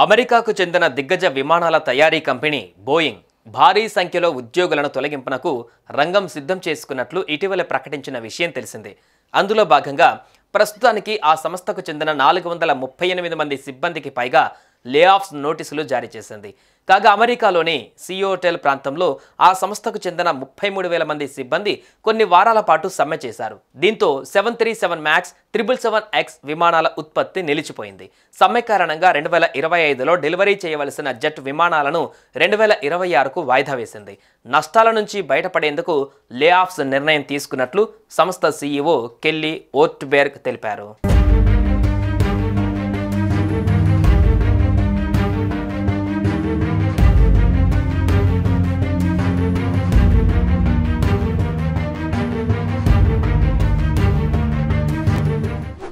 అమెరికాకు చెందిన దిగ్గజ విమానాల తయారీ కంపెనీ బోయింగ్ భారీ సంఖ్యలో ఉద్యోగులను తొలగింపునకు రంగం సిద్ధం చేసుకున్నట్లు ఇటీవల ప్రకటించిన విషయం తెలిసిందే. అందులో భాగంగా ప్రస్తుతానికి ఆ సంస్థకు చెందిన 438 మంది సిబ్బందికి పైగా లే ఆఫ్స్ నోటీసులు జారీ చేసింది. కాగా అమెరికాలోని సియోటెల్ ప్రాంతంలో ఆ సంస్థకు చెందిన 33,000 మంది సిబ్బంది కొన్ని వారాల పాటు సమ్మె చేశారు. దీంతో 737 మ్యాక్స్ 777X విమానాల ఉత్పత్తి నిలిచిపోయింది. సమ్మె కారణంగా 2025లో డెలివరీ చేయవలసిన జెట్ విమానాలను 2026కు వాయిదా వేసింది. నష్టాల నుంచి బయటపడేందుకు లే ఆఫ్స్ నిర్ణయం తీసుకున్నట్లు సంస్థ CEO కెల్లీ ఓర్ట్బెర్గ్ తెలిపారు.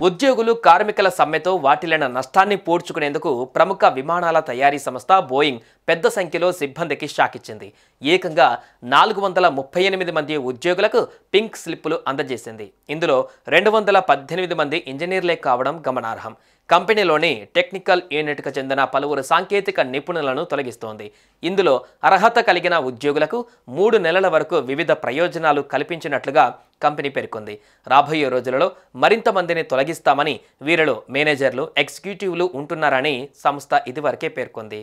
ఉద్యోగులు కార్మికుల సమ్మెతో వాటిల్లిన నష్టాన్ని పూడ్చుకునేందుకు ప్రముఖ విమానాల తయారీ సంస్థ బోయింగ్ పెద్ద సంఖ్యలో సిబ్బందికి షాక్ ఇచ్చింది. ఏకంగా 438 మంది ఉద్యోగులకు పింక్ స్లిప్పులు అందజేసింది. ఇందులో 218 మంది ఇంజనీర్లే కావడం గమనార్హం. కంపెనీలోని టెక్నికల్ యూనిట్కు చెందిన పలువురు సాంకేతిక నిపుణులను తొలగిస్తోంది. ఇందులో అర్హత కలిగిన ఉద్యోగులకు 3 నెలల వరకు వివిధ ప్రయోజనాలు కల్పించినట్లుగా కంపెనీ పేర్కొంది. రాబోయే రోజులలో మరింత మందిని తొలగిస్తామని, వీరిలో మేనేజర్లు, ఎగ్జిక్యూటివ్లు ఉంటున్నారని సంస్థ ఇదివరకే పేర్కొంది.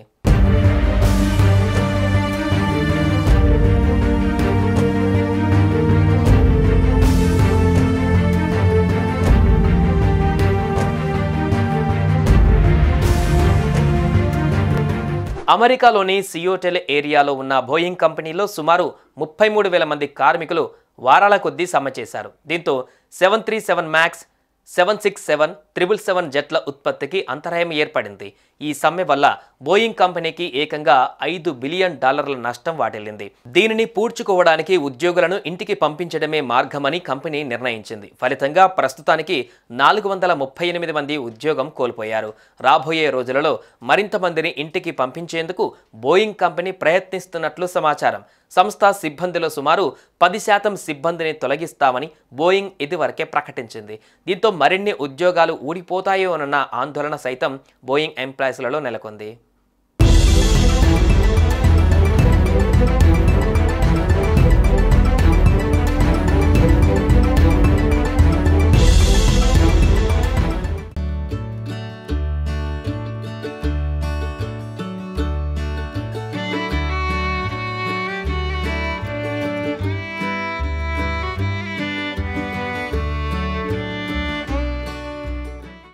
అమెరికాలోని సియోటెల్ ఏరియాలో ఉన్న బోయింగ్ కంపెనీలో సుమారు 33,000 మంది కార్మికులు వారాల కొద్దీ సమ్మె చేశారు. దీంతో 737 మ్యాక్స్ 767 777 జెట్ల ఉత్పత్తికి అంతరాయం ఏర్పడింది. ఈ సమ్మె వల్ల బోయింగ్ కంపెనీకి ఏకంగా $5 బిలియన్ నష్టం వాటిల్లింది. దీనిని పూడ్చుకోవడానికి ఉద్యోగులను ఇంటికి పంపించడమే మార్గమని కంపెనీ నిర్ణయించింది. ఫలితంగా ప్రస్తుతానికి 438 మంది ఉద్యోగం కోల్పోయారు. రాబోయే రోజులలో మరింత మందిని ఇంటికి పంపించేందుకు బోయింగ్ కంపెనీ ప్రయత్నిస్తున్నట్లు సమాచారం. సంస్థ సిబ్బందిలో సుమారు 10% సిబ్బందిని తొలగిస్తామని బోయింగ్ ఇదివరకే ప్రకటించింది. దీంతో మరిన్ని ఉద్యోగాలు ఊడిపోతాయోనన్న ఆందోళన సైతం బోయింగ్ ఎంప్లాయీస్లలో నెలకొంది.